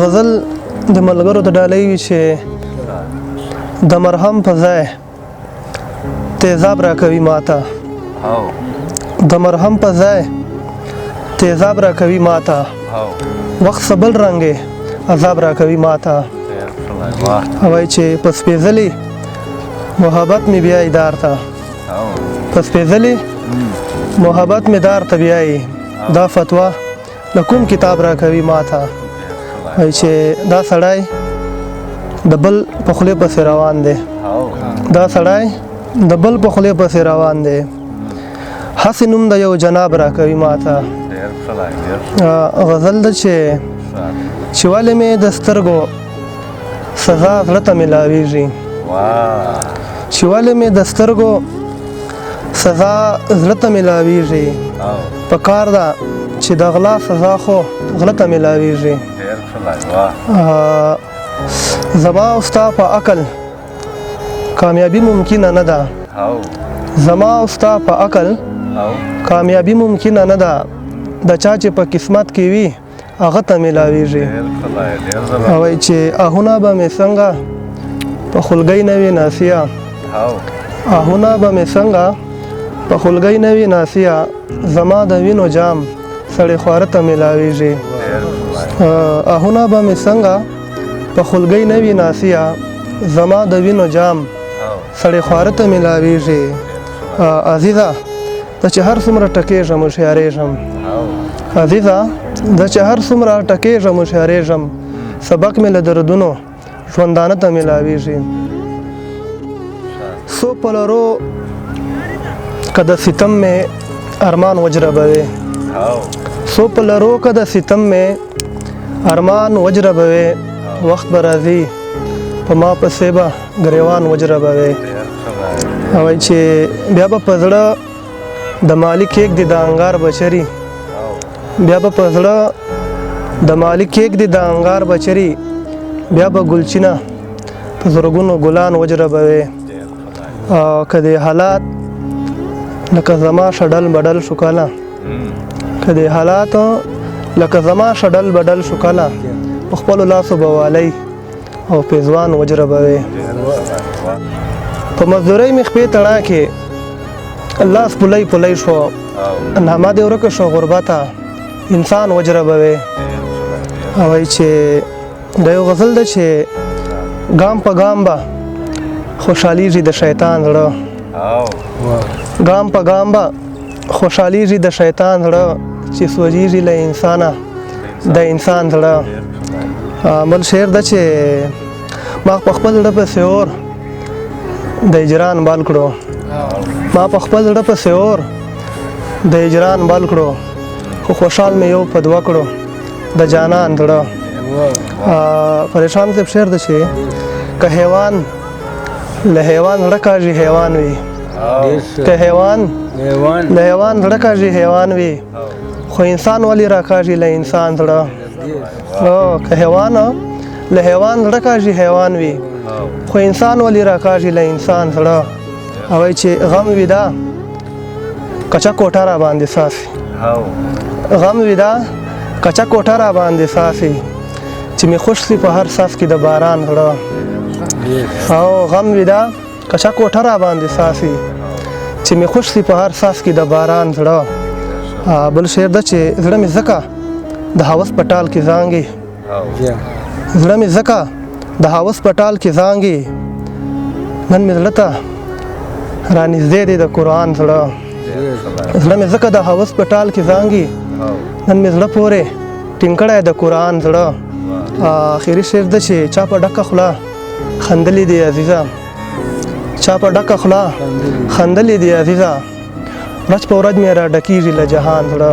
غزل د ملګرو د ډالۍ وي چې د مرهم په ځای تیزاب راکوي ماته د مرهم په ځای تیزاب راکوي ماته وخت سبل رنګې عذاب راکوي ماته وایي چې په سپېڅلي محبت مې بیایي دار ته په سپېڅلي محبت مې دار ته بیایي دا فتوا له کوم کتاب راکوي ماته وایي چې دا سړی د بل په خولې پسې روان دی دا سړی د بل په خولې پسې روان دی هسې نوم د یو جناب راکوي ماته غزل ده چې ولې مې د سترګو سزا زړه ته ملاویږي چې ولې مې د سترګو سزا زړه ته ملاویږي په کار ده چې د غلا سزا خو غله ته ملاویږي زما او ستا په عقل کامیابي ممکنه نه ده زما او ستا په عقل کامیابي ممکنه نه ده د چا چې په قسمت کې وي هغه ته ملاویږي وایي چې آهونه به مې څنګه په خولګۍ نه وي ناسیه آهونه به مې څنګه په خولګۍ نه وي ناسیه زما د وینو جام سړی خواره ته ملاویږي آهونه به مې څنګه په خولګۍ نه وي ناسیه زما د وینو جام سړی خواره ته ملاویږي عزیزه زه چې هر څومره ټکېږم هوښیارېږم عزیزه زه چې هر څومره ټکېږم هوښیارېږم سبق مې له دردونو ژوندانه ته ملاویږي سو په لرو که د ستم مې ارمان وجربوي سو په لرو که د ستم مې ارمان وجربوي وخت به راځي په ما پسې به ګریوان وجربوي وایي چې بیا به په زړه د مالک کېږدي د انګار بچري بیا به په زړه د مالک کېږدي د انګار بچري بیا به ګلچینه په زرګونو ګلان وجربوي که دې حالات لکه زما شډل بدل شو کله که دې حالات لکه زما شډل بدل شو کله په خپلو لاسو به والی او پیزوان وجربوي په مزدورۍ مې خپې تړا کې لاس پلی پلی شو نامه دې ورکه شو غربته انسان وجربوي وایي چې دا یو غزل ده چې ګام په ګام به خوشحالیږي د شیطان زړه ګام په ګام به خوشحالیږي د شیطان زړه چې سوځېږي له انسانه د انسان زړه بل شعر ده چې ما په خپل زړه پسې اور د هجران بل کړو ما په خپل زړه پسې اور د هجران بل کړو خو خوشحال مې یو په دوه کړو د جانان زړه پریشان صاحب شعر ده چې که حیوان له حیوان زړه کاږي حیوان وي که حیوان له حیوان زړه کاږي حیوان وي خو انسان ولې راکاږي له انسان زړه که حیوان له حیوان زړه کاږي حیوان وي خو انسان ولې راکاږي له انسان زړه وایي چې غم وي دا کچه کوټه را باندې ساسي غم وي دا کچه کوټه را باندې ساسي چې مې خوش سي په هر ساس کې د باران زړه او غم وي دا کچه کوټه را باندې ساسي چې مې خوش سي په هر ساس کې د باران زړه بل شعر ده چې زړه مې ځکه د هوس په ټال کې زانګي زړه مې ځکه د هوس په ټال کې زانګي نن مې زړه ته رانږدې دی د قرآن زړه زړه مې ځکه د هوس په ټال کې زانګي نن مې زړه پورې ټینګ کړی د قرآن زړه آخري شعر ده چې چا په ډکه خوله خندلې دي عزیزه چا په ډکه خوله خندلې دي عزیزه ورځ په ورځ مې را ډکېږي له جهان زړه